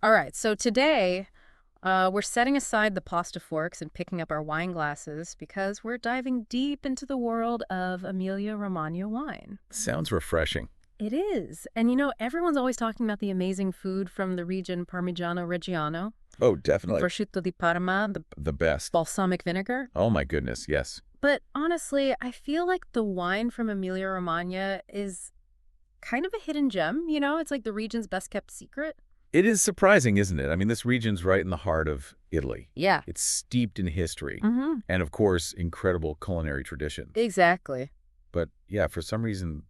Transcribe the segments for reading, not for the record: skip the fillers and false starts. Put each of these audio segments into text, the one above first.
All right, so today we're setting aside the pasta forks and picking up our wine glasses because we're diving deep into the world of Emilia Romagna wine. Sounds refreshing. It is. And you know, everyone's always talking about the amazing food from the region Parmigiano Reggiano, Oh, definitely. prosciutto di Parma, the The best. balsamic vinegar. Oh my goodness, yes. But honestly, I feel like the wine from Emilia Romagna is kind of a hidden gem, you know? It's like the region's best kept secret. It is surprising, isn't it? I mean, this region's right in the heart of Italy. Yeah. It's steeped in history Mm-hmm. and, of course, incredible culinary traditions. Exactly. But yeah, for some reason,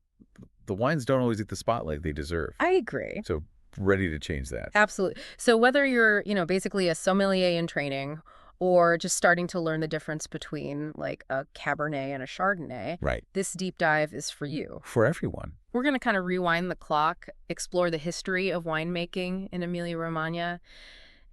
the wines don't always get the spotlight they deserve. I agree. So ready to change that. Absolutely. So whether you're, basically a sommelier in training or just starting to learn the difference between like a Cabernet and a Chardonnay, Right. this deep dive is for you. For everyone. We're going to kind of rewind the clock, explore the history of winemaking in Emilia-Romagna,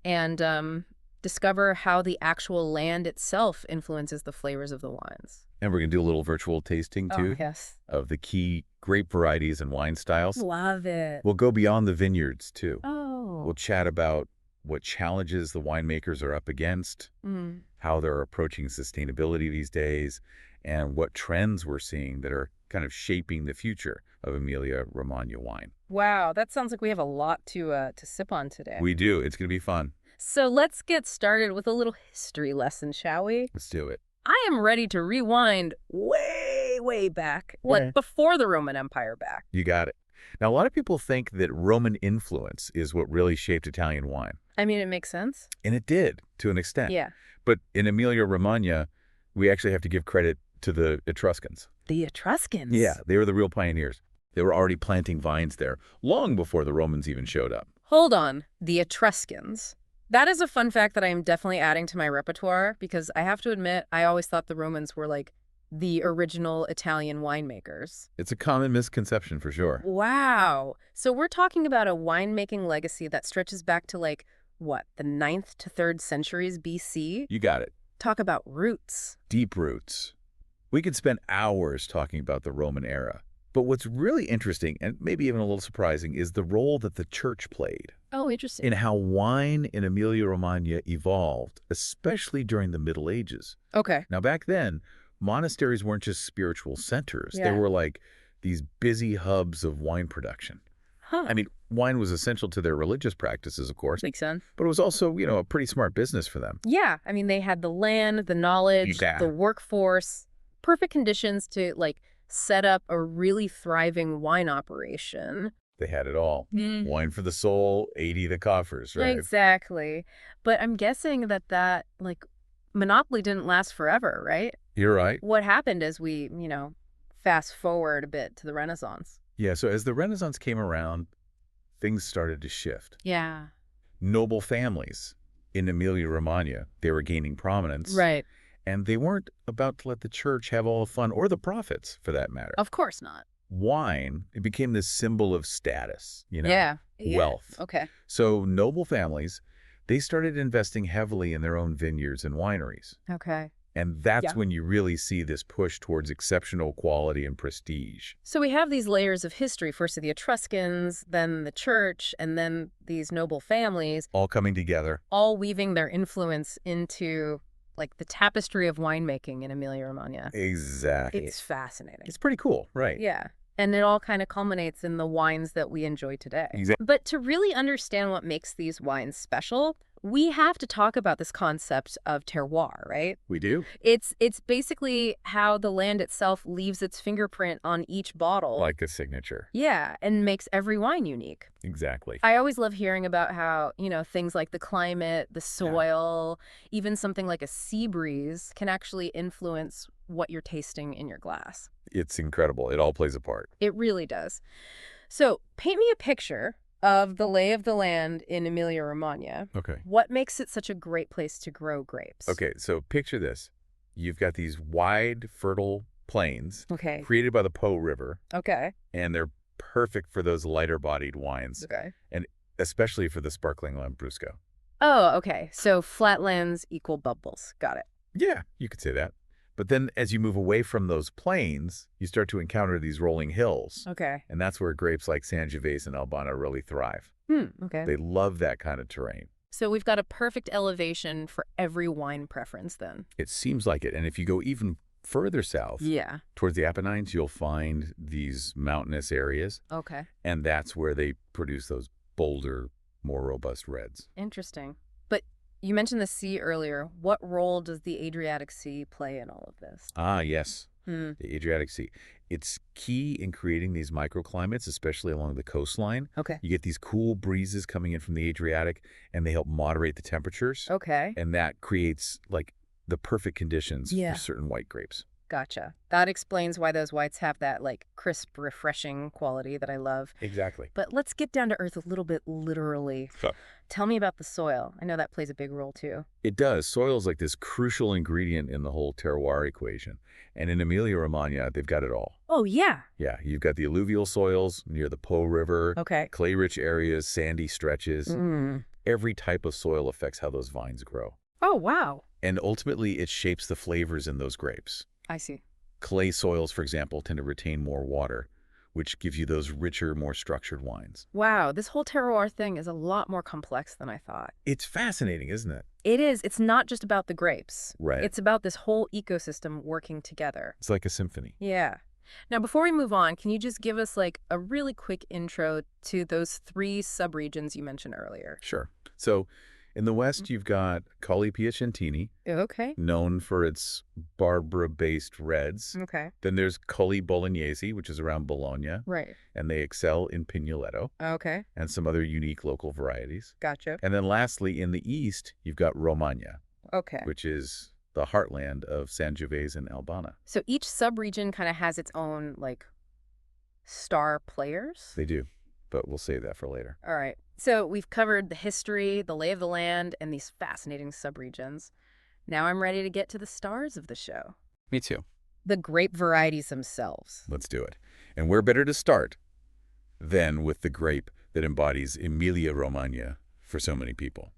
and discover how the actual land itself influences the flavors of the wines. And we're going to do a little virtual tasting, Oh, too, yes. of the key grape varieties and wine styles. Love it. We'll go beyond the vineyards, too. Oh. We'll chat about what challenges the winemakers are up against, Mm. how they're approaching sustainability these days, and what trends we're seeing that are kind of shaping the future of Emilia Romagna wine. Wow, that sounds like we have a lot to sip on today. We do. It's going to be fun. So let's get started with a little history lesson, shall we? Let's do it. I am ready to rewind way, way back, Yeah. like before the Roman Empire back. You got it. Now, a lot of people think that Roman influence is what really shaped Italian wine. I mean, it makes sense. And it did, to an extent. Yeah. But in Emilia Romagna, we actually have to give credit to the Etruscans. The Etruscans. Yeah, they were the real pioneers. They were already planting vines there long before the Romans even showed up. Hold on. The Etruscans. That is a fun fact that I am definitely adding to my repertoire because I have to admit, I always thought the Romans were like the original Italian winemakers. It's a common misconception for sure. Wow. So we're talking about a winemaking legacy that stretches back to like, what, the 9th to 3rd centuries BC? You got it. Talk about roots. Deep roots. We could spend hours talking about the Roman era. But what's really interesting, and maybe even a little surprising, is the role that the church played Oh, interesting. in how wine in Emilia-Romagna evolved, especially during the Middle Ages. Okay. Now, back then, monasteries weren't just spiritual centers. They Yeah. were like these busy hubs of wine production. Huh. I mean, wine was essential to their religious practices, of course, Makes sense. but it was also, a pretty smart business for them. Yeah. I mean, they had the land, the knowledge, Yeah. the workforce, perfect conditions to like set up a really thriving wine operation. They had it all. Wine for the soul, 80 the coffers, right? Exactly. But I'm guessing that like monopoly didn't last forever, right? You're right. What happened as we, fast forward a bit to the Renaissance? Yeah, so as the Renaissance came around, things started to shift. Yeah. Noble families in Emilia-Romagna, they were gaining prominence. Right. And they weren't about to let the church have all the fun or the profits, for that matter. Of course not. Wine, it became this symbol of status, Yeah. wealth. Okay. So noble families, they started investing heavily in their own vineyards and wineries. Okay. And that's Yeah. when you really see this push towards exceptional quality and prestige. So we have these layers of history, first the Etruscans, then the church, and then these noble families, All coming together. all weaving their influence into like the tapestry of winemaking in Emilia-Romagna. Exactly. It's fascinating. It's pretty cool, right? Yeah. And it all kind of culminates in the wines that we enjoy today. Exactly. But to really understand what makes these wines special, we have to talk about this concept of terroir, right? We do. It's basically how the land itself leaves its fingerprint on each bottle. Like a signature. Yeah, and makes every wine unique. Exactly. I always love hearing about how, things like the climate, the soil, even something like a sea breeze can actually influence what you're tasting in your glass. It's incredible. It all plays a part. It really does. So paint me a picture of the lay of the land in Emilia-Romagna. Okay. What makes it such a great place to grow grapes? Okay, so picture this. You've got these wide, fertile plains Okay. created by the Po River, Okay. and they're perfect for those lighter-bodied wines, Okay. and especially for the sparkling Lambrusco. Oh, okay. So flatlands equal bubbles. Got it. Yeah, you could say that. But then as you move away from those plains, you start to encounter these rolling hills. Okay. And that's where grapes like Sangiovese and Albana really thrive. Okay. They love that kind of terrain. So we've got a perfect elevation for every wine preference then. It seems like it. And if you go even further south, Yeah. towards the Apennines, you'll find these mountainous areas. Okay. And that's where they produce those bolder, more robust reds. Interesting. But you mentioned the sea earlier. What role does the Adriatic Sea play in all of this? Ah, yes. Hmm. The Adriatic Sea. It's key in creating these microclimates, especially along the coastline. Okay. You get these cool breezes coming in from the Adriatic, and they help moderate the temperatures. Okay. And that creates, like, the perfect conditions Yeah. for certain white grapes. Gotcha. That explains why those whites have that, like, crisp, refreshing quality that I love. Exactly. But let's get down to earth a little bit literally. Huh. Tell me about the soil. I know that plays a big role too. It does. Soil is like this crucial ingredient in the whole terroir equation. And in Emilia Romagna, they've got it all. Oh, yeah. Yeah, you've got the alluvial soils near the Po River, Okay. clay-rich areas, sandy stretches. Mm. Every type of soil affects how those vines grow. Oh, wow. And ultimately, it shapes the flavors in those grapes. I see. Clay soils, for example, tend to retain more water, which gives you those richer, more structured wines. Wow, this whole terroir thing is a lot more complex than I thought. It's fascinating, isn't it? It is. It's not just about the grapes. Right. It's about this whole ecosystem working together. It's like a symphony. Yeah. Now, before we move on, can you just give us like a really quick intro to those 3 subregions you mentioned earlier? Sure. So in the West, you've got Colli Piacentini, Okay. known for its Barbara-based reds. Okay. Then there's Colli Bolognesi, which is around Bologna, Right. and they excel in Pignoletto Okay. and some other unique local varieties. Gotcha. And then lastly, in the East, you've got Romagna, Okay. which is the heartland of Sangiovese and Albana. So each subregion kind of has its own like star players? They do, but we'll save that for later. All right. So we've covered the history, the lay of the land, and these fascinating subregions. Now I'm ready to get to the stars of the show. Me too. The grape varieties themselves. Let's do it. And where better to start than with the grape that embodies Emilia Romagna for so many people,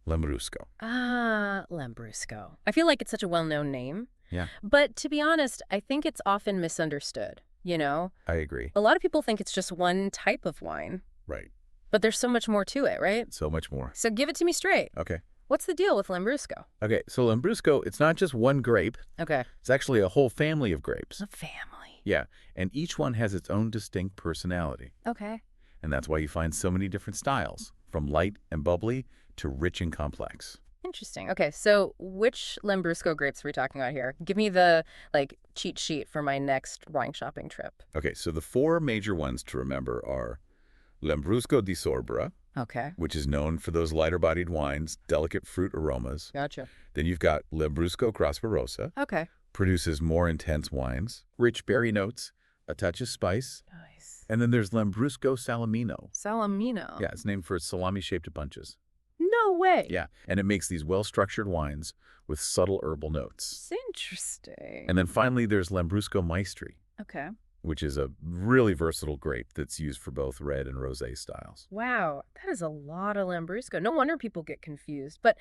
Lambrusco. Ah, Lambrusco. I feel like it's such a well-known name. Yeah. But to be honest, I think it's often misunderstood, you know? I agree. A lot of people think it's just one type of wine, Right. but there's so much more to it, right? So much more. So give it to me straight. Okay. What's the deal with Lambrusco? Okay, so Lambrusco, it's not just one grape. Okay. It's actually a whole family of grapes. A family. Yeah, and each one has its own distinct personality. Okay. And that's why you find so many different styles, from light and bubbly to rich and complex. Interesting. Okay, so which Lambrusco grapes are we talking about here? Give me the, like, cheat sheet for my next wine shopping trip. Okay, so the 4 major ones to remember are Lambrusco di Sorbara, Okay. which is known for those lighter-bodied wines, delicate fruit aromas. Gotcha. Then you've got Lambrusco Grasparosa, Okay. produces more intense wines, rich berry notes, a touch of spice. Nice. And then there's Lambrusco Salamino. Salamino. Yeah, it's named for its salami-shaped bunches. No way. Yeah, and it makes these well-structured wines with subtle herbal notes. It's interesting. And then finally, there's Lambrusco Maestri, Okay. which is a really versatile grape that's used for both red and rosé styles. Wow, that is a lot of Lambrusco. No wonder people get confused. But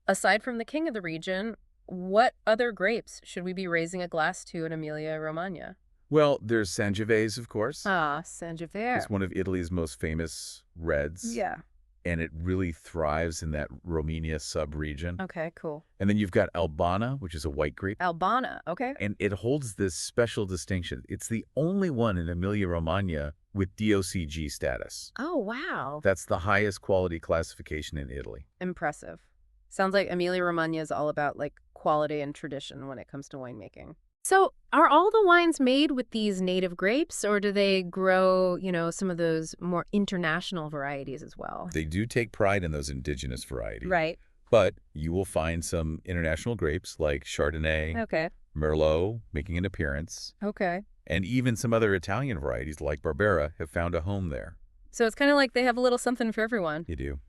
aside from the king of the region, what other grapes should we be raising a glass to in Emilia Romagna? Well, there's Sangiovese, of course. Ah, Sangiovese. It's one of Italy's most famous reds. Yeah. And it really thrives in that Romagna sub-region. Okay, cool. And then you've got Albana, which is a white grape. Albana. Okay. And it holds this special distinction. It's the only one in Emilia-Romagna with DOCG status. Oh, wow. That's the highest quality classification in Italy. Impressive. Sounds like Emilia Romagna is all about like quality and tradition when it comes to winemaking. So are all the wines made with these native grapes, or do they grow, you know, some of those more international varieties as well? They do take pride in those indigenous varieties. Right. But you will find some international grapes like Chardonnay, Okay. Merlot making an appearance, Okay. and even some other Italian varieties like Barbera have found a home there. So it's kind of like they have a little something for everyone. You do.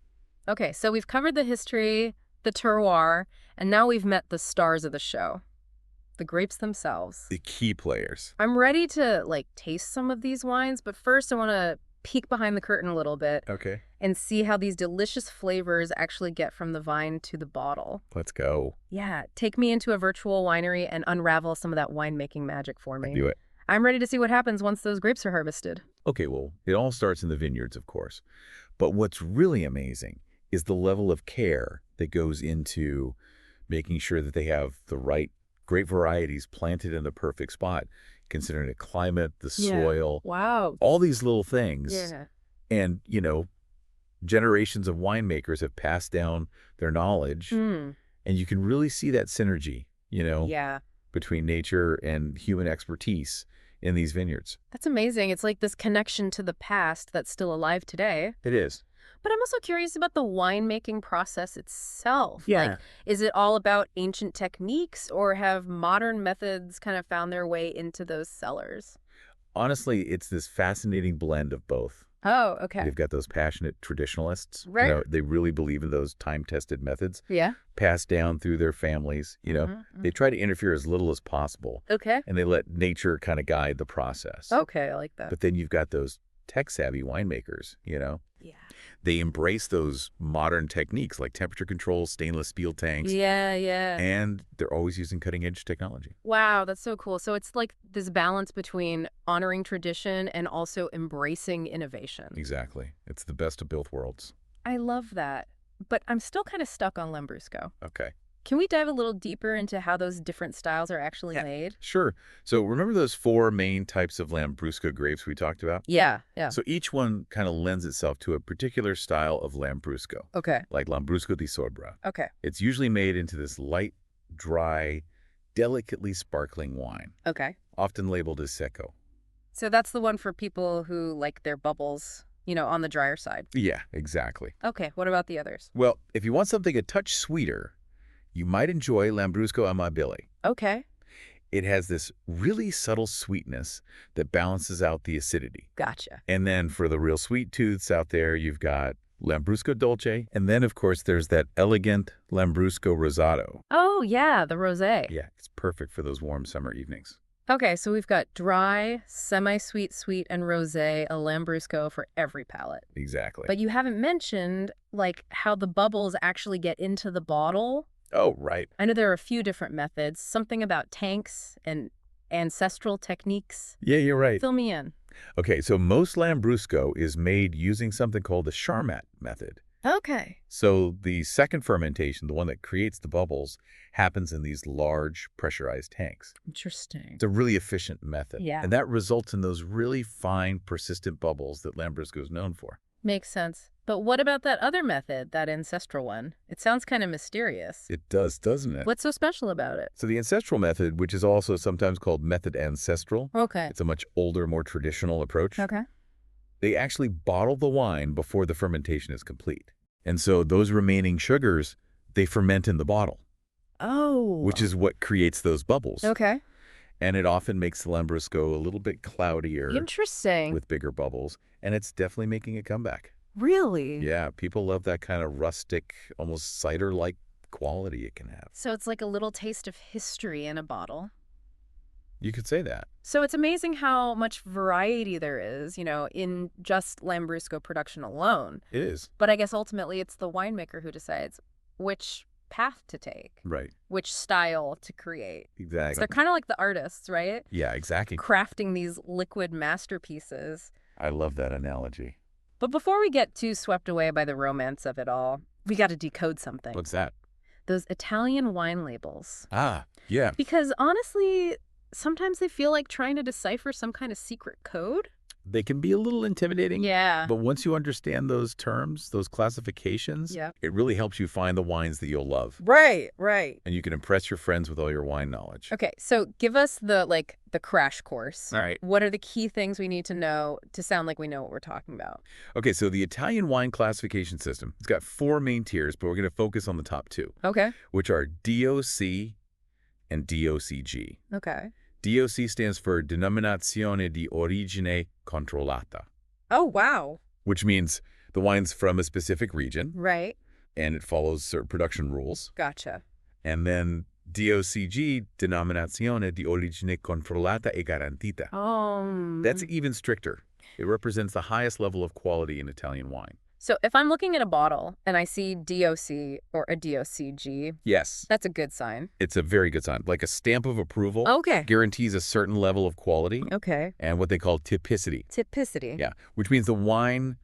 Okay, so we've covered the history, the terroir, and now we've met the stars of the show, the grapes themselves. The key players. I'm ready to like taste some of these wines, but first I want to peek behind the curtain a little bit Okay. and see how these delicious flavors actually get from the vine to the bottle. Let's go. Yeah, take me into a virtual winery and unravel some of that winemaking magic for I me. do it. I'm ready to see what happens once those grapes are harvested. Okay, well, it all starts in the vineyards, of course. But what's really amazing is the level of care that goes into making sure that they have the right grape varieties planted in the perfect spot, considering the climate, the soil, Wow. all these little things. Yeah. And, generations of winemakers have passed down their knowledge, Hmm. and you can really see that synergy, Yeah. between nature and human expertise in these vineyards. That's amazing. It's like this connection to the past that's still alive today. It is. But I'm also curious about the winemaking process itself. Yeah. Like, is it all about ancient techniques, or have modern methods kind of found their way into those cellars? Honestly, it's this fascinating blend of both. Oh, okay. You've got those passionate traditionalists. Right. They really believe in those time-tested methods Yeah. passed down through their families. They try to interfere as little as possible, Okay. and they let nature kind of guide the process. Okay, I like that. But then you've got those tech-savvy winemakers, Yeah. They embrace those modern techniques like temperature control, stainless steel tanks, Yeah, yeah. and they're always using cutting-edge technology. Wow, that's so cool. So it's like this balance between honoring tradition and also embracing innovation. Exactly. It's the best of both worlds. I love that. But I'm still kind of stuck on Lambrusco. Okay. Can we dive a little deeper into how those different styles are actually Yeah. made? Sure. So remember those 4 main types of Lambrusco grapes we talked about? Yeah, yeah. So each one kind of lends itself to a particular style of Lambrusco, Okay, like Lambrusco di Sobra. okay, It's usually made into this light, dry, delicately sparkling wine, okay. often labeled as Secco. So that's the one for people who like their bubbles, on the drier side. Yeah, exactly. Okay, what about the others? Well, if you want something a touch sweeter, you might enjoy Lambrusco Amabile. Okay, It has this really subtle sweetness that balances out the acidity. gotcha. And then for the real sweet tooths out there, you've got Lambrusco Dolce. And then, of course, there's that elegant Lambrusco Rosado. Oh, yeah, the rosé. Yeah, it's perfect for those warm summer evenings. Okay, so we've got dry, semi-sweet, sweet, and rosé, a Lambrusco for every palate. Exactly. But you haven't mentioned, like, how the bubbles actually get into the bottle. Oh, right. I know there are a few different methods, something about tanks and ancestral techniques. Yeah, you're right. Fill me in. Okay, so most Lambrusco is made using something called the Charmat method. Okay. So the second fermentation, the one that creates the bubbles, happens in these large pressurized tanks. Interesting. It's a really efficient method. Yeah. And that results in those really fine, persistent bubbles that Lambrusco is known for. Makes sense. But what about that other method, that ancestral one? It sounds kind of mysterious. It does, doesn't it? What's so special about it? So the ancestral method, which is also sometimes called method ancestral, Okay. it's a much older, more traditional approach. Okay. They actually bottle the wine before the fermentation is complete. And so those remaining sugars, they ferment in the bottle, Oh. which is what creates those bubbles. Okay. And it often makes the Lambrusco a little bit cloudier Interesting. with bigger bubbles, and it's definitely making a comeback. Really? Yeah, people love that kind of rustic, almost cider-like quality it can have. So it's like a little taste of history in a bottle. You could say that. So it's amazing how much variety there is, in just Lambrusco production alone. It is. But I guess ultimately it's the winemaker who decides which path to take, Right. which style to create. So Exactly. they're kind of like the artists, right? Yeah, exactly. Crafting these liquid masterpieces. I love that analogy. But before we get too swept away by the romance of it all, we got to decode something. What's that? Those Italian wine labels. Ah, yeah. Because honestly, sometimes they feel like trying to decipher some kind of secret code. They can be a little intimidating. Yeah. But once you understand those terms, those classifications, Yeah. it really helps you find the wines that you'll love. Right, right. And you can impress your friends with all your wine knowledge. Okay, so give us the crash course. All right. What are the key things we need to know to sound like we know what we're talking about? Okay, so the Italian wine classification system, it's got 4 main tiers, but we're going to focus on the top 2, Okay. which are DOC and DOCG. Okay. DOC stands for Denominazione di Origine Controllata, Oh, wow. which means the wine's from a specific region, Right. and it follows certain production rules. Gotcha. And then DOCG, Denominazione di Origine Controllata e Garantita. Oh. That's even stricter. It represents the highest level of quality in Italian wine. So if I'm looking at a bottle and I see DOC or a DOCG, Yes, that's a good sign. it's a very good sign. Like a stamp of approval Okay. guarantees a certain level of quality Okay. and what they call typicity. Typicity. Yeah, which means the wine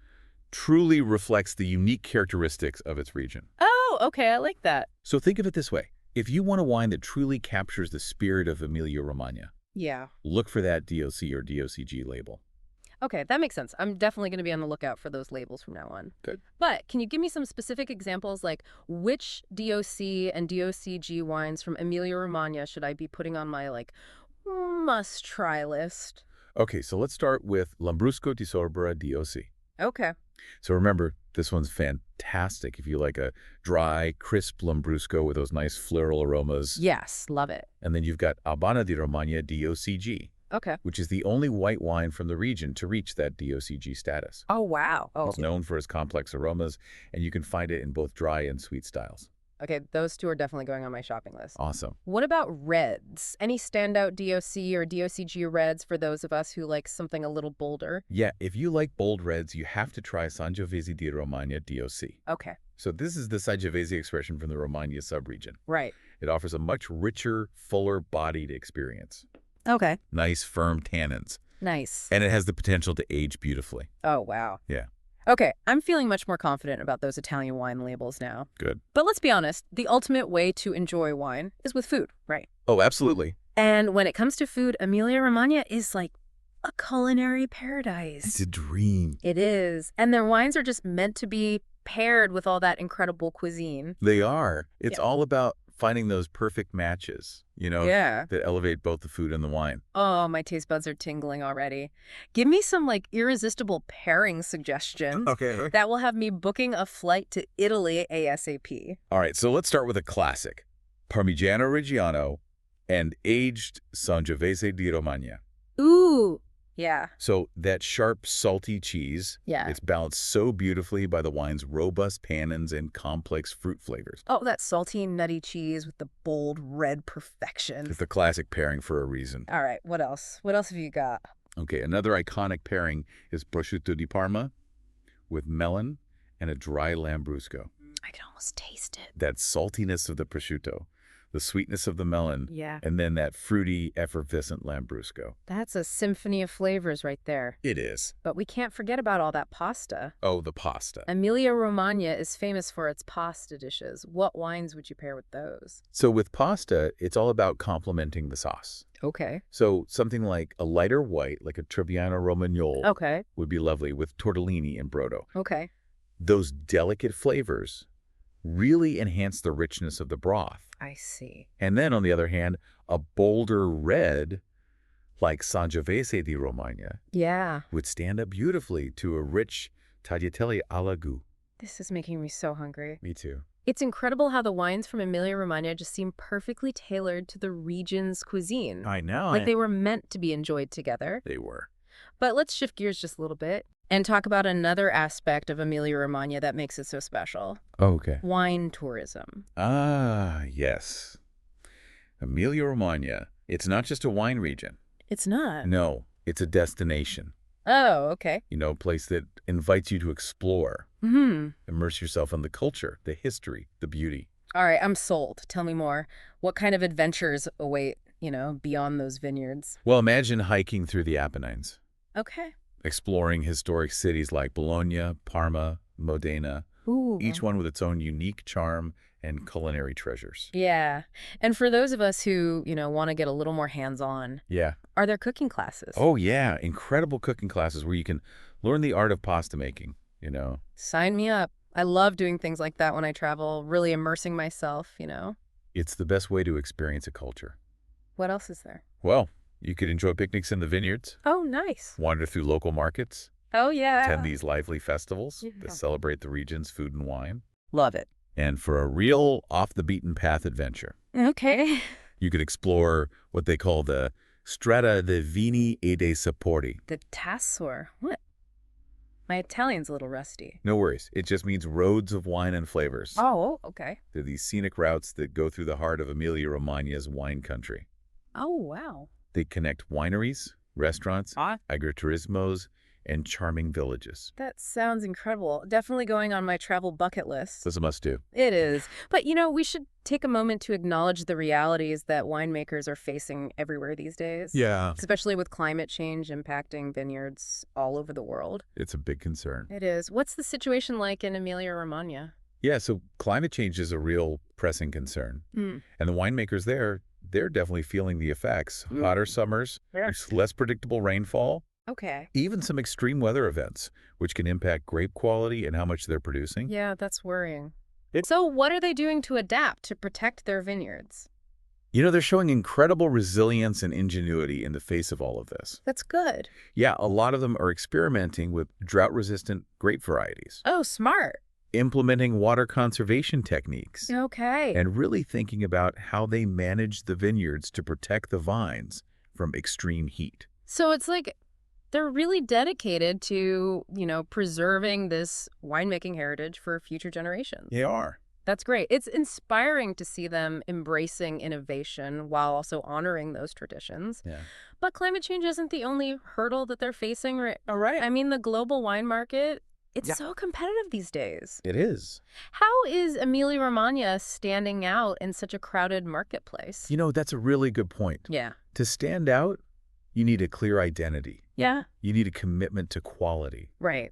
truly reflects the unique characteristics of its region. Oh, okay. I like that. So think of it this way. If you want a wine that truly captures the spirit of Emilia Romagna, Yeah. look for that DOC or DOCG label. Okay, that makes sense. I'm definitely going to be on the lookout for those labels from now on. Good. But can you give me some specific examples, like which DOC and DOCG wines from Emilia Romagna should I be putting on my, like, must-try list? Okay, so let's start with Lambrusco di Sorbara DOC. Okay. So remember, this one's fantastic if you like a dry, crisp Lambrusco with those nice floral aromas. Yes, love it. And then you've got Albana di Romagna DOCG, Okay. which is the only white wine from the region to reach that DOCG status. Oh, wow. Oh, It's known for its complex aromas, and you can find it in both dry and sweet styles. okay. Those two are definitely going on my shopping list. Awesome. What about reds? Any standout DOC or DOCG reds for those of us who like something a little bolder? Yeah, if you like bold reds, you have to try Sangiovese di Romagna DOC. Okay. So this is the Sangiovese expression from the Romagna subregion. Right. It offers a much richer, fuller-bodied experience. Okay. Nice, firm tannins. Nice. And it has the potential to age beautifully. Oh, wow. Yeah. Okay, I'm feeling much more confident about those Italian wine labels now. Good. But let's be honest, the ultimate way to enjoy wine is with food, right? Oh, absolutely. And when it comes to food, Emilia Romagna is like a culinary paradise. It's a dream. It is. And their wines are just meant to be paired with all that incredible cuisine. They are. It's Yeah. all about finding those perfect matches, Yeah. that elevate both the food and the wine. Oh, my taste buds are tingling already. Give me some like irresistible pairing suggestions Okay. that will have me booking a flight to Italy ASAP. All right, so let's start with a classic. Parmigiano Reggiano and aged Sangiovese di Romagna. Ooh. Yeah. So that sharp, salty cheese, Yeah. it's balanced so beautifully by the wine's robust tannins and complex fruit flavors. Oh, that salty, nutty cheese with the bold red perfection. It's the classic pairing for a reason. All right, what else? What else have you got? Okay, another iconic pairing is prosciutto di Parma with melon and a dry Lambrusco. I can almost taste it. That saltiness of the prosciutto, the sweetness of the melon, Yeah. and then that fruity, effervescent Lambrusco. That's a symphony of flavors right there. It is. But we can't forget about all that pasta. Oh, the pasta. Emilia Romagna is famous for its pasta dishes. What wines would you pair with those? So with pasta, it's all about complementing the sauce. Okay. So something like a lighter white, like a Trebbiano Romagnolo, Okay. would be lovely with tortellini and brodo. Okay. Those delicate flavors really enhance the richness of the broth. I see. And then, on the other hand, a bolder red, like Sangiovese di Romagna, Yeah. would stand up beautifully to a rich tagliatelle alla goût. This is making me so hungry. Me too. It's incredible how the wines from Emilia Romagna just seem perfectly tailored to the region's cuisine. I know. Like they were meant to be enjoyed together. They were. But let's shift gears just a little bit and talk about another aspect of Emilia Romagna that makes it so special. Okay. Wine tourism. Ah, yes. Emilia Romagna. It's not just a wine region. It's not. No, it's a destination. Oh, okay. A place that invites you to explore, immerse yourself in the culture, the history, the beauty. All right, I'm sold. Tell me more. What kind of adventures await, beyond those vineyards? Well, imagine hiking through the Apennines, Okay. exploring historic cities like Bologna, Parma, Modena, Ooh. each one with its own unique charm and culinary treasures. Yeah. And for those of us who, want to get a little more hands-on, Yeah. are there cooking classes? Oh, yeah. Incredible cooking classes where you can learn the art of pasta making, Sign me up. I love doing things like that when I travel, really immersing myself. It's the best way to experience a culture. What else is there? Well, you could enjoy picnics in the vineyards, Oh, nice. wander through local markets, Oh, yeah. attend these lively festivals Yeah. that celebrate the region's food and wine. Love it. And for a real off-the-beaten-path adventure, Okay. you could explore what they call the Strada dei Vini e dei Sapori. The Tassor. What? My Italian's a little rusty. No worries. It just means roads of wine and flavors. Oh, okay. They're these scenic routes that go through the heart of Emilia-Romagna's wine country. Oh, wow. They connect wineries, restaurants, agriturismos, and charming villages. That sounds incredible. Definitely going on my travel bucket list. That's a must-do. It is. But, we should take a moment to acknowledge the realities that winemakers are facing everywhere these days. Yeah. Especially with climate change impacting vineyards all over the world. It's a big concern. It is. What's the situation like in Emilia Romagna? Yeah, so climate change is a real pressing concern. And the winemakers there, they're definitely feeling the effects. Hotter summers, less predictable rainfall, Okay. even some extreme weather events, which can impact grape quality and how much they're producing. Yeah, that's worrying. So what are they doing to adapt to protect their vineyards? They're showing incredible resilience and ingenuity in the face of all of this. That's good. Yeah, a lot of them are experimenting with drought-resistant grape varieties, Oh, smart. implementing water conservation techniques, Okay. and really thinking about how they manage the vineyards to protect the vines from extreme heat. So it's like they're really dedicated to, preserving this winemaking heritage for future generations. They are. That's great. It's inspiring to see them embracing innovation while also honoring those traditions. Yeah. But climate change isn't the only hurdle that they're facing. All right. I mean, the global wine market, it's Yeah. so competitive these days. It is. How is Emilia Romagna standing out in such a crowded marketplace? That's a really good point. Yeah. To stand out, you need a clear identity. Yeah. You need a commitment to quality. Right.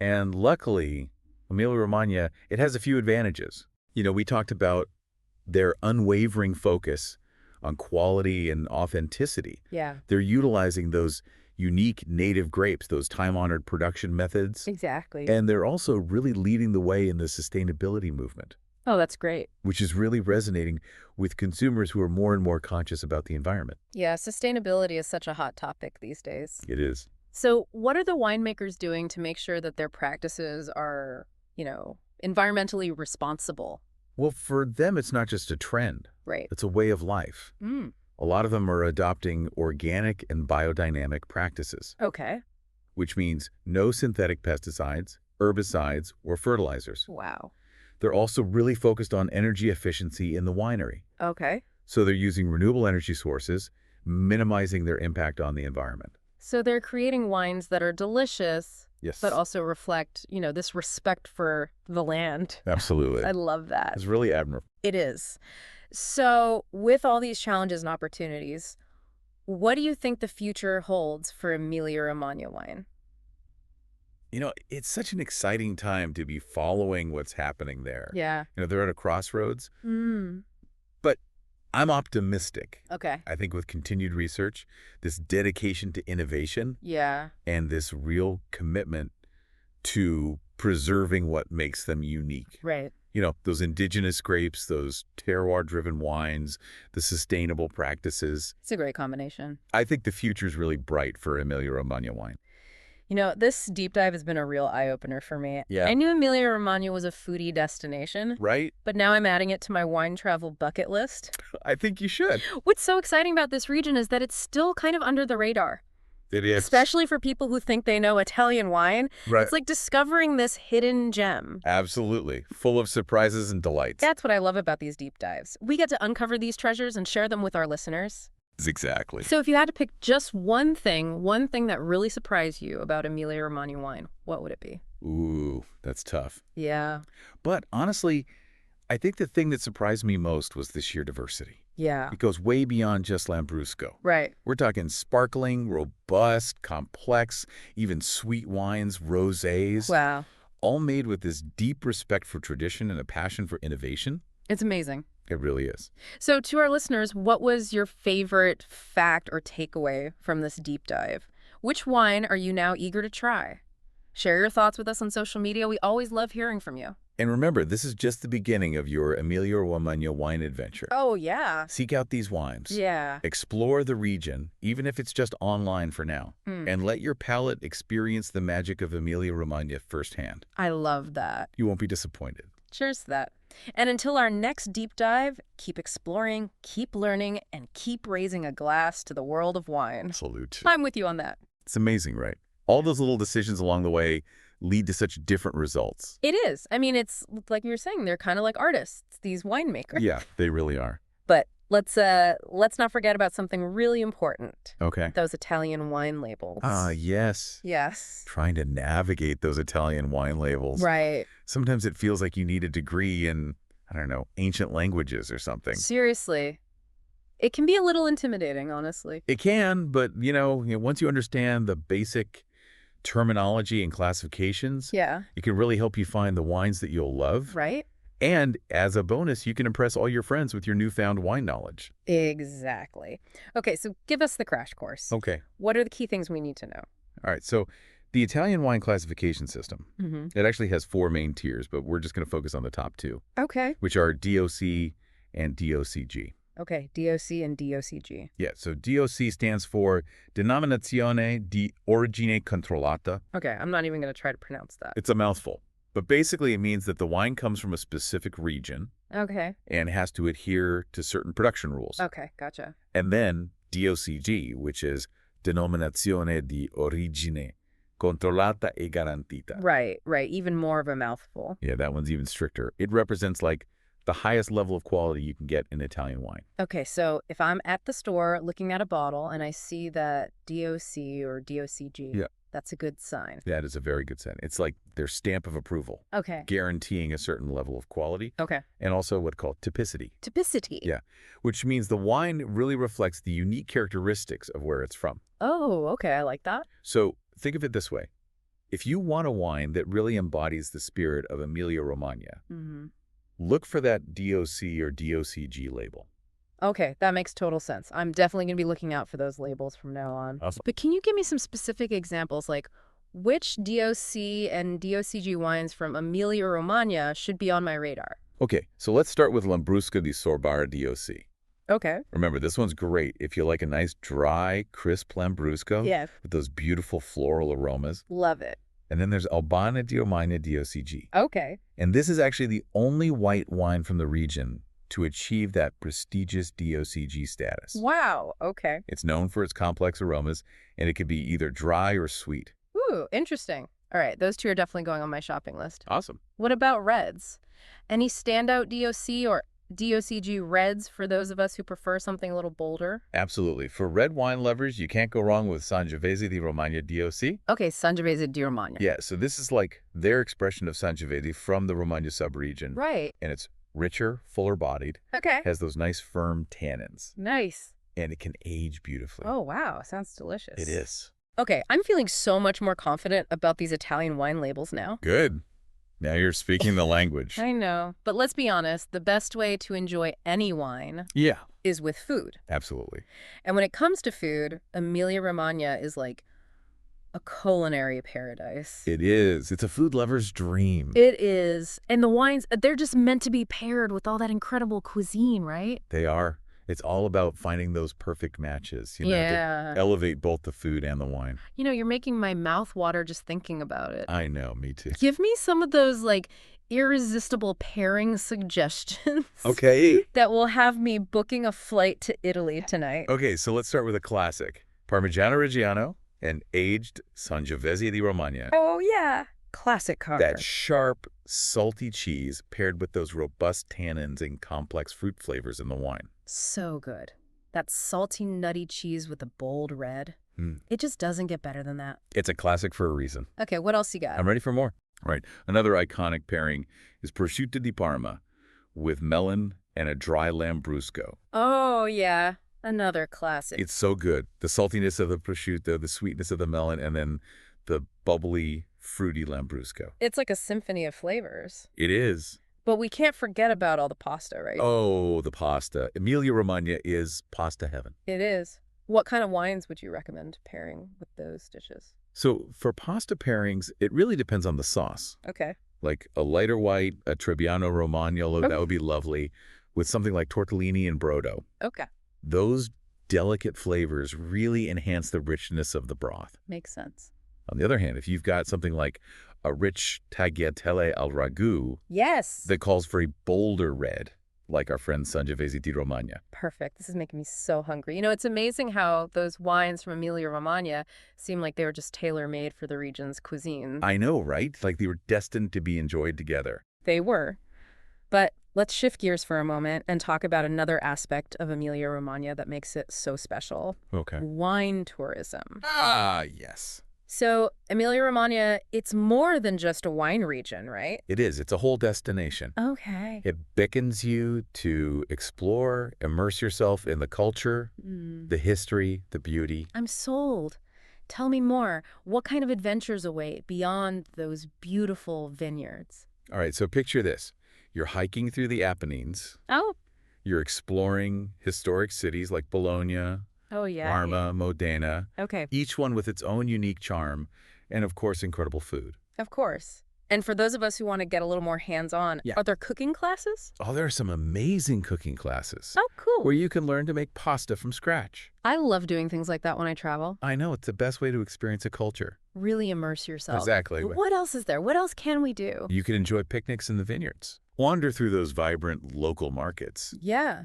And luckily, Emilia Romagna, it has a few advantages. We talked about their unwavering focus on quality and authenticity. Yeah. They're utilizing those unique native grapes, those time-honored production methods. Exactly. And they're also really leading the way in the sustainability movement, Oh, that's great. which is really resonating with consumers who are more and more conscious about the environment. Yeah, sustainability is such a hot topic these days. It is. So what are the winemakers doing to make sure that their practices are, environmentally responsible? Well, for them, it's not just a trend. Right. It's a way of life. Mm. A lot of them are adopting organic and biodynamic practices, Okay. which means no synthetic pesticides, herbicides, or fertilizers. Wow. They're also really focused on energy efficiency in the winery. Okay. So they're using renewable energy sources, minimizing their impact on the environment. So they're creating wines that are delicious, Yes. but also reflect, this respect for the land. Absolutely. I love that. It's really admirable. It is. So with all these challenges and opportunities, what do you think the future holds for Emilia Romagna wine? It's such an exciting time to be following what's happening there. Yeah. They're at a crossroads, Mm. but I'm optimistic. Okay. I think with continued research, this dedication to innovation, Yeah. and this real commitment to preserving what makes them unique. Right. Those indigenous grapes, those terroir-driven wines, the sustainable practices. It's a great combination. I think the future's really bright for Emilia Romagna wine. This deep dive has been a real eye-opener for me. Yeah. I knew Emilia Romagna was a foodie destination, Right? but now I'm adding it to my wine travel bucket list. I think you should. What's so exciting about this region is that it's still kind of under the radar, It is. especially for people who think they know Italian wine. Right. It's like discovering this hidden gem. Absolutely. Full of surprises and delights. That's what I love about these deep dives. We get to uncover these treasures and share them with our listeners. Exactly. So if you had to pick just one thing that really surprised you about Emilia Romagna wine, what would it be? Ooh, that's tough. Yeah. But honestly, I think the thing that surprised me most was the sheer diversity. Yeah. It goes way beyond just Lambrusco. Right. We're talking sparkling, robust, complex, even sweet wines, rosés, Wow. all made with this deep respect for tradition and a passion for innovation. It's amazing. It really is. So to our listeners, what was your favorite fact or takeaway from this deep dive? Which wine are you now eager to try? Share your thoughts with us on social media. We always love hearing from you. And remember, this is just the beginning of your Emilia Romagna wine adventure. Oh, yeah. Seek out these wines. Yeah. Explore the region, even if it's just online for now. And let your palate experience the magic of Emilia Romagna firsthand. I love that. You won't be disappointed. Cheers to that. And until our next deep dive, keep exploring, keep learning, and keep raising a glass to the world of wine. Salute. I'm with you on that. It's amazing, right? All those little decisions along the way lead to such different results. It is. I mean, it's like you were saying, they're kind of like artists, these winemakers. Yeah, they really are. But Let's not forget about something really important. Okay. Those Italian wine labels. Ah, yes. Yes. Trying to navigate those Italian wine labels. Right. Sometimes it feels like you need a degree in, I don't know, ancient languages or something. Seriously. It can be a little intimidating, honestly. It can, but, once you understand the basic terminology and classifications, Yeah. it can really help you find the wines that you'll love. Right? And as a bonus, you can impress all your friends with your newfound wine knowledge. Exactly. Okay, so give us the crash course. Okay. What are the key things we need to know? All right. So the Italian wine classification system, it actually has 4 main tiers, but we're just going to focus on the top 2, Okay. which are DOC and DOCG. Okay, DOC and DOCG. Yeah, so DOC stands for Denominazione di Origine Controllata. Okay, I'm not even going to try to pronounce that. It's a mouthful, but basically it means that the wine comes from a specific region Okay. and has to adhere to certain production rules. Okay, gotcha. And then DOCG, which is Denominazione di Origine Controllata e Garantita. Right. Even more of a mouthful. Yeah, that one's even stricter. It represents like the highest level of quality you can get in Italian wine. Okay, so if I'm at the store looking at a bottle and I see that DOC or DOCG, Yeah. that's a good sign. That is a very good sign. It's like their stamp of approval, Okay. guaranteeing a certain level of quality Okay. and also what's called typicity. Typicity. Yeah, which means the wine really reflects the unique characteristics of where it's from. Oh, okay, I like that. So think of it this way. If you want a wine that really embodies the spirit of Emilia Romagna, look for that DOC or DOCG label. Okay, that makes total sense. I'm definitely going to be looking out for those labels from now on. Awesome. But can you give me some specific examples, like which DOC and DOCG wines from Emilia Romagna should be on my radar? Okay, so let's start with Lambrusco di Sorbara DOC. Okay. Remember, this one's great if you like a nice, dry, crisp Lambrusco Yeah. with those beautiful floral aromas. Love it. And then there's Albana di Romagna DOCG. Okay. And this is actually the only white wine from the region to achieve that prestigious DOCG status. Wow. Okay. It's known for its complex aromas, and it can be either dry or sweet. Ooh, interesting. All right, those 2 are definitely going on my shopping list. Awesome. What about reds? Any standout DOC or DOCG reds for those of us who prefer something a little bolder? Absolutely. For red wine lovers, you can't go wrong with Sangiovese di Romagna DOC. Okay, Sangiovese di Romagna. Yeah, so this is like their expression of Sangiovese from the Romagna subregion. Right. And it's richer, fuller-bodied, Okay. has those nice firm tannins, Nice. and it can age beautifully. Oh, wow. Sounds delicious. It is. Okay, I'm feeling so much more confident about these Italian wine labels now. Good. Now you're speaking the language. I know. But let's be honest, the best way to enjoy any wine Yeah, is with food. absolutely. And when it comes to food, Emilia Romagna is like a culinary paradise. It is. It's a food lover's dream. It is. And the wines, they're just meant to be paired with all that incredible cuisine, right? They are. It's all about finding those perfect matches, to Yeah. elevate both the food and the wine. You know, you're making my mouth water just thinking about it. I know, me too. Give me some of those, like, irresistible pairing suggestions. Okay. That will have me booking a flight to Italy tonight. Okay, so let's start with a classic. Parmigiano Reggiano and aged Sangiovese di Romagna. Oh, yeah. Classic car. That sharp, salty cheese paired with those robust tannins and complex fruit flavors in the wine. So good. That salty, nutty cheese with the bold red. Mm. It just doesn't get better than that. It's a classic for a reason. Okay, what else you got? I'm ready for more. All right, another iconic pairing is prosciutto di Parma with melon and a dry Lambrusco. Oh, yeah. Another classic. It's so good. The saltiness of the prosciutto, the sweetness of the melon, and then the bubbly, fruity Lambrusco. It's like a symphony of flavors. It is. But we can't forget about all the pasta, right? Oh, the pasta. Emilia Romagna is pasta heaven. It is. What kind of wines would you recommend pairing with those dishes? So for pasta pairings, it really depends on the sauce. Okay. Like a lighter white, a Trebbiano Romagnolo, that would be lovely, with something like tortellini and brodo. Okay. Those delicate flavors really enhance the richness of the broth. Makes sense. On the other hand, if you've got something like a rich tagliatelle al ragu Yes. that calls for a bolder red, like our friend Sangiovese di Romagna. Perfect. This is making me so hungry. You know, it's amazing how those wines from Emilia Romagna seem like they were just tailor-made for the region's cuisine. I know, right? Like they were destined to be enjoyed together. They were. But Let's shift gears for a moment and talk about another aspect of Emilia Romagna that makes it so special. Okay. Wine tourism. Ah, yes. So, Emilia Romagna, it's more than just a wine region, right? It is. It's a whole destination. Okay. It beckons you to explore, immerse yourself in the culture, the history, the beauty. I'm sold. Tell me more. What kind of adventures await beyond those beautiful vineyards? All right, so picture this. You're hiking through the Apennines. Oh, You're exploring historic cities like Bologna, oh yeah. Parma, Modena, Okay, each one with its own unique charm, and of course, incredible food. of course. And for those of us who want to get a little more hands-on, Yeah. are there cooking classes? Oh, there are some amazing cooking classes Oh, cool. where you can learn to make pasta from scratch. I love doing things like that when I travel. I know, it's the best way to experience a culture. Really immerse yourself. Exactly. What else is there? What else can we do? You can enjoy picnics in the vineyards, wander through those vibrant local markets, Yeah.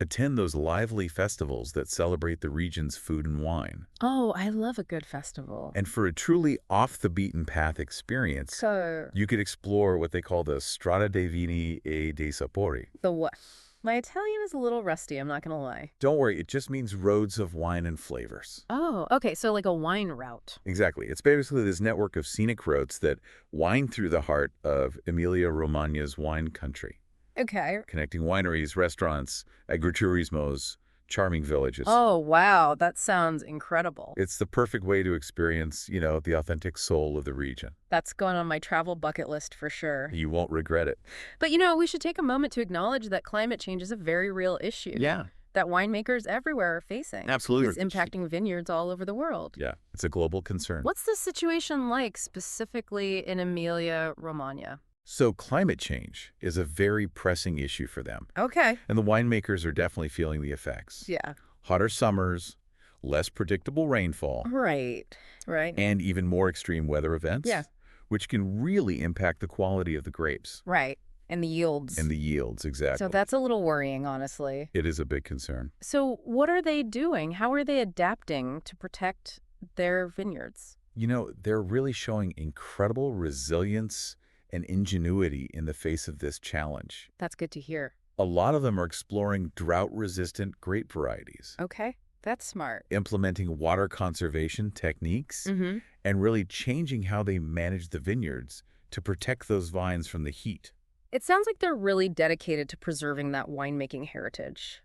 attend those lively festivals that celebrate the region's food and wine. Oh, I love a good festival. And for a truly off-the-beaten-path experience, So, you could explore what they call the Strada dei Vini e dei Sapori. the what? My Italian is a little rusty, I'm not going to lie. Don't worry, it just means roads of wine and flavors. Oh, okay, so like a wine route. Exactly. It's basically this network of scenic roads that wind through the heart of Emilia Romagna's wine country, Okay. connecting wineries, restaurants, agriturismos, charming villages. Oh, wow, that sounds incredible. It's the perfect way to experience, the authentic soul of the region. That's going on my travel bucket list for sure. You won't regret it. But we should take a moment to acknowledge that climate change is a very real issue. Yeah, That winemakers everywhere are facing. absolutely. It's impacting vineyards all over the world. Yeah, it's a global concern. What's the situation like specifically in Emilia Romagna? So climate change is a very pressing issue for them. Okay. And the winemakers are definitely feeling the effects. Yeah. Hotter summers, less predictable rainfall, Right. and even more extreme weather events, Yeah. which can really impact the quality of the grapes Right. And the yields. and the yields, exactly. So that's a little worrying, honestly. It is a big concern. So what are they doing? How are they adapting to protect their vineyards? They're really showing incredible resilience and ingenuity in the face of this challenge. That's good to hear. A lot of them are exploring drought-resistant grape varieties, Okay. That's smart. implementing water conservation techniques, Mm-hmm. and really changing how they manage the vineyards to protect those vines from the heat. It sounds like they're really dedicated to preserving that winemaking heritage,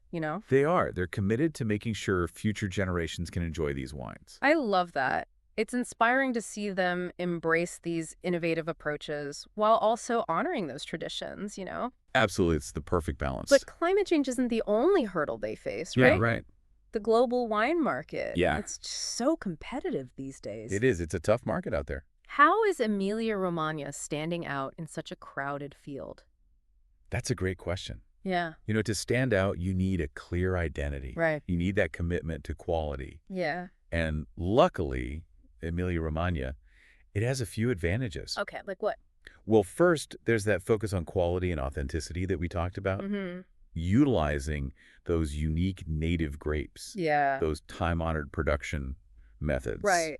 They are. They're committed to making sure future generations can enjoy these wines. I love that. It's inspiring to see them embrace these innovative approaches while also honoring those traditions. Absolutely, it's the perfect balance. But climate change isn't the only hurdle they face, yeah, right? right. The global wine market. Yeah. It's just so competitive these days. It is. It's a tough market out there. How is Emilia Romagna standing out in such a crowded field? That's a great question. Yeah. To stand out, you need a clear identity. Right. You need that commitment to quality. Yeah. And luckily, Emilia Romagna, it has a few advantages. Okay, like what? Well, first, there's that focus on quality and authenticity that we talked about, Mm-hmm. utilizing those unique native grapes, Yeah. those time-honored production methods. Right.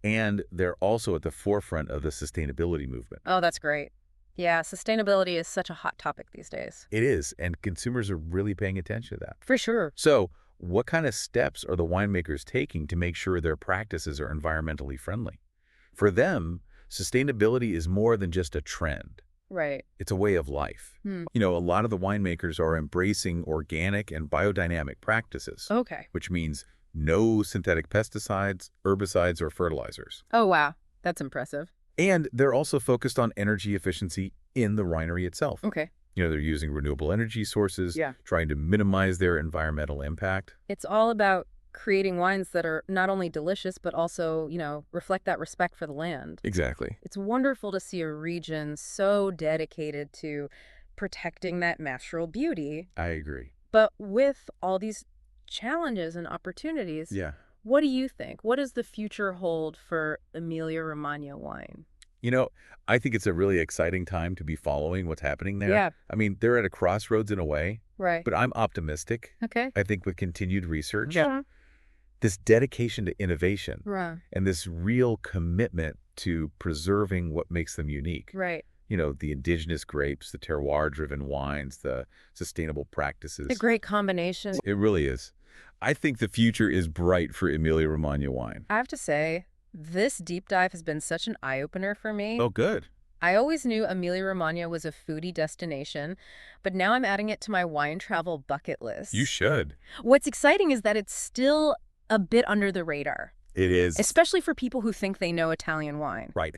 And they're also at the forefront of the sustainability movement. Oh, that's great. Yeah, sustainability is such a hot topic these days. It is, and consumers are really paying attention to that. For sure. So, what kind of steps are the winemakers taking to make sure their practices are environmentally friendly? For them, sustainability is more than just a trend. Right. It's a way of life. A lot of the winemakers are embracing organic and biodynamic practices, Okay. which means no synthetic pesticides, herbicides, or fertilizers. Oh, wow. That's impressive. And they're also focused on energy efficiency in the winery itself. Okay. They're using renewable energy sources, Yeah. trying to minimize their environmental impact. It's all about creating wines that are not only delicious, but also, reflect that respect for the land. Exactly. It's wonderful to see a region so dedicated to protecting that natural beauty. I agree. But with all these challenges and opportunities, Yeah. what do you think? What does the future hold for Emilia Romagna wine? I think it's a really exciting time to be following what's happening there. Yeah. I mean, they're at a crossroads in a way, Right. but I'm optimistic. Okay. I think with continued research, Yeah. this dedication to innovation Right. and this real commitment to preserving what makes them unique, Right. The indigenous grapes, the terroir-driven wines, the sustainable A practices. great combination. It really is. I think the future is bright for Emilia Romagna wine. I have to say, this deep dive has been such an eye-opener for me. Oh, good. I always knew Emilia Romagna was a foodie destination, but now I'm adding it to my wine travel bucket You list. should. What's exciting is that it's still a bit under the radar, It is. especially for people who think they know Italian wine. Right.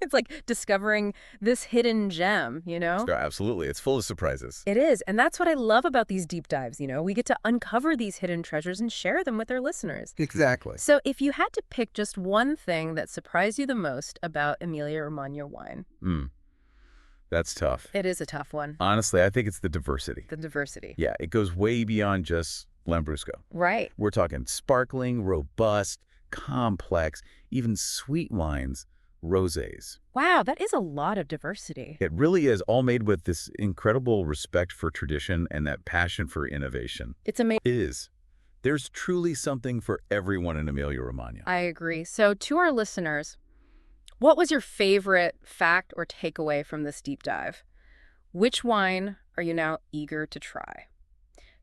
It's like discovering this hidden gem, you know? So absolutely. It's full of surprises. It is, and that's what I love about these deep dives, We get to uncover these hidden treasures and share them with our listeners. Exactly. So if you had to pick just one thing that surprised you the most about Emilia Romagna wine, That's tough. it is a tough one. Honestly, I think it's the diversity. The diversity. Yeah, it goes way beyond just Lambrusco. Right. We're talking sparkling, robust, complex, even sweet wines, rosés. Wow, that is a lot of diversity. It really is all made with this incredible respect for tradition and that passion for innovation. It's amazing. It is. There's truly something for everyone in Emilia Romagna. I agree. So to our listeners, what was your favorite fact or takeaway from this deep dive? Which wine are you now eager to try?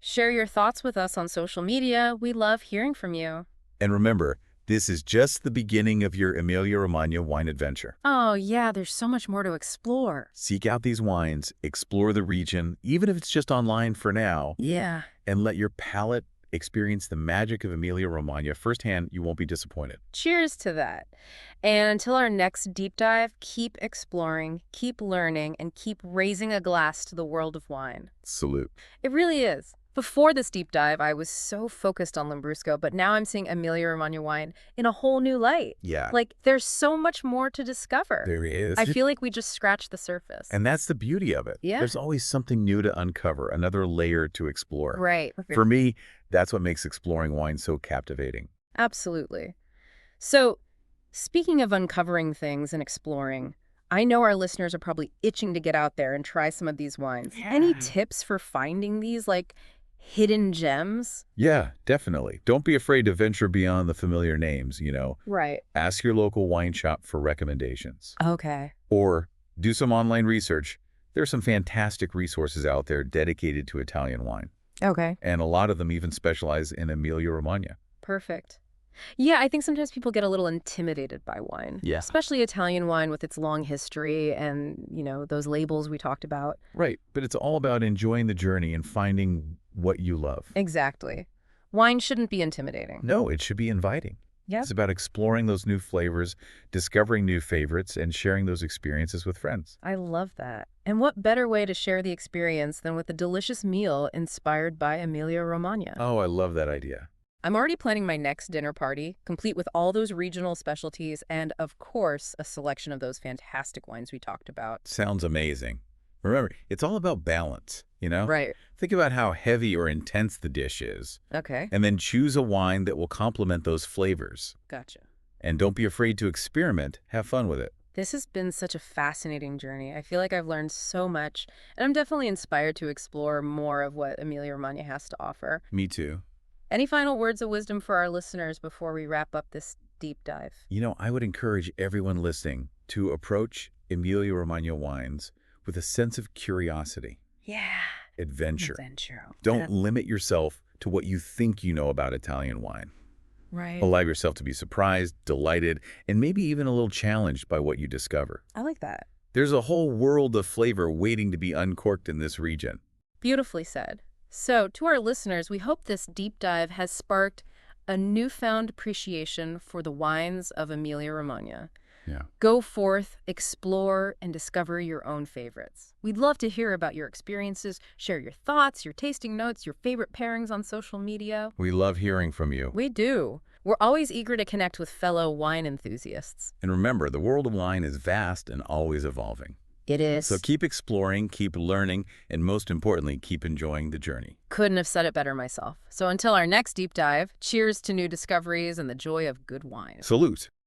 Share your thoughts with us on social media. We love hearing from you. And remember, this is just the beginning of your Emilia Romagna wine adventure. Oh, yeah, there's so much more to explore. Seek out these wines, explore the region, even if it's just online for now, Yeah. and let your palate experience the magic of Emilia Romagna firsthand. You won't be disappointed. Cheers to that. And until our next deep dive, keep exploring, keep learning, and keep raising a glass to the world of wine. Salute. It really is. Before this deep dive, I was so focused on Lambrusco, but now I'm seeing Emilia Romagna wine in a whole new light. Yeah, Like, there's so much more to discover. there is. I feel like we just scratched the surface. And that's the beauty of it. Yeah. There's always something new to uncover, another layer to explore. Right. For me, that's what makes exploring wine so captivating. Absolutely. So, speaking of uncovering things and exploring, I know our listeners are probably itching to get out there and try some of these wines. Any tips for finding these, like, hidden gems? Yeah, definitely. Don't be afraid to venture beyond the familiar names, Right. Ask your local wine shop for recommendations. Okay. Or do some online research. There's some fantastic resources out there dedicated to Italian wine. Okay. And a lot of them even specialize in Emilia Romagna. Perfect. Yeah, I think sometimes people get a little intimidated by wine. Yeah. Especially Italian wine with its long history and, those labels we talked about. Right, but it's all about enjoying the journey and finding what you love. Exactly. Wine shouldn't be intimidating. No, it should be inviting. Yeah. It's about exploring those new flavors, discovering new favorites, and sharing those experiences with friends. I love that. And what better way to share the experience than with a delicious meal inspired by Emilia Romagna? Oh, I love that idea. I'm already planning my next dinner party, complete with all those regional specialties and, of course, a selection of those fantastic wines we talked about. Sounds amazing. Remember, it's all about balance, Right. Think about how heavy or intense the dish is, Okay. and then choose a wine that will complement those flavors. Gotcha. And don't be afraid to experiment. Have fun with it. This has been such a fascinating journey. I feel like I've learned so much, and I'm definitely inspired to explore more of what Emilia Romagna has to offer. Me too. Any final words of wisdom for our listeners before we wrap up this deep dive? I would encourage everyone listening to approach Emilia Romagna wines with a sense of curiosity, Yeah. adventure. Adventure. Don't limit yourself to what you think you know about Italian wine. Right. Allow yourself to be surprised, delighted, and maybe even a little challenged by what you discover. I like that. There's a whole world of flavor waiting to be uncorked in this region. Beautifully said. So, to our listeners, we hope this deep dive has sparked a newfound appreciation for the wines of Emilia Romagna. Yeah. Go forth, explore, and discover your own favorites. We'd love to hear about your experiences, share your thoughts, your tasting notes, your favorite pairings on social media. We love hearing from you. We do. We're always eager to connect with fellow wine enthusiasts. And remember, the world of wine is vast and always evolving. It is. So keep exploring, keep learning, and most importantly, keep enjoying the journey. Couldn't have said it better myself. So until our next deep dive, cheers to new discoveries and the joy of good wine. Salute.